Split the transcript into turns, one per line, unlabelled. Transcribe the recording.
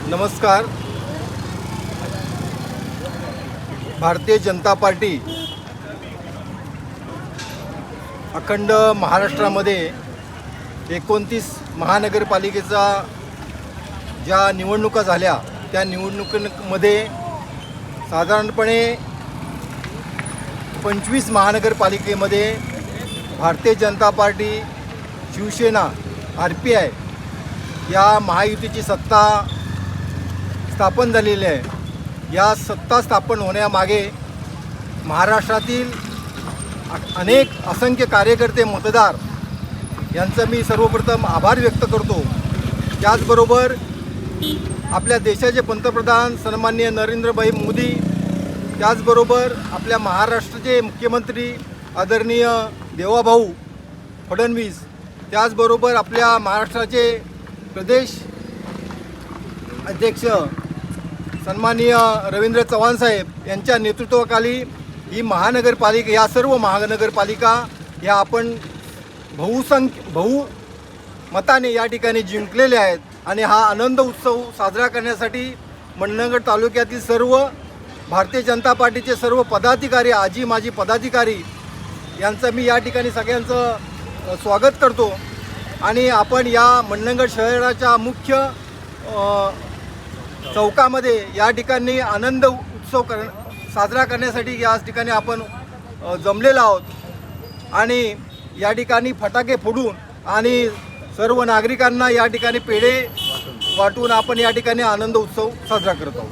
नमस्कार. भारतीय जनता पार्टी अखंड महाराष्ट्रामध्ये 29 महानगरपालिकेचा ज्या निवडणुका झाल्या त्या निवडणुकीमध्ये साधारणपणे 25 महानगरपालिकेमध्ये भारतीय जनता पार्टी, शिवसेना, RPI या महायुतीची सत्ता स्थापन झालेली आहे. या सत्ता स्थापन होण्यामागे महाराष्ट्रातील अनेक असंख्य कार्यकर्ते, मतदार यांचं मी सर्वप्रथम आभार व्यक्त करतो. त्याचबरोबर आपल्या देशाचे पंतप्रधान सन्माननीय नरेंद्रभाई मोदी, त्याचबरोबर आपल्या महाराष्ट्राचे मुख्यमंत्री आदरणीय देवाभाऊ फडणवीस, त्याचबरोबर आपल्या महाराष्ट्राचे प्रदेश अध्यक्ष सन्माननीय रवींद्र चव्हाण साहेब यांच्या नेतृत्वाखाली ही महानगरपालिका, या सर्व महानगरपालिका या आपण बहुमताने या ठिकाणी जिंकलेले आहेत. आणि हा आनंद उत्सव साजरा करण्यासाठी मंडणगड तालुक्यातील सर्व भारतीय जनता पार्टीचे सर्व पदाधिकारी, आजी माजी पदाधिकारी यांचं मी या ठिकाणी सगळ्यांचं स्वागत करतो. आणि आपण या मंडणगड शहराच्या मुख्य चौकामध्ये या ठिकाणी आनंद उत्सव साजरा करण्यासाठी या ठिकाणी आपण जमलेलो आहोत. आणि या ठिकाणी फटाके फोडून आणि सर्व नागरिकांना या ठिकाणी पेढे वाटून आपण या ठिकाणी आनंद उत्सव साजरा करत आहोत.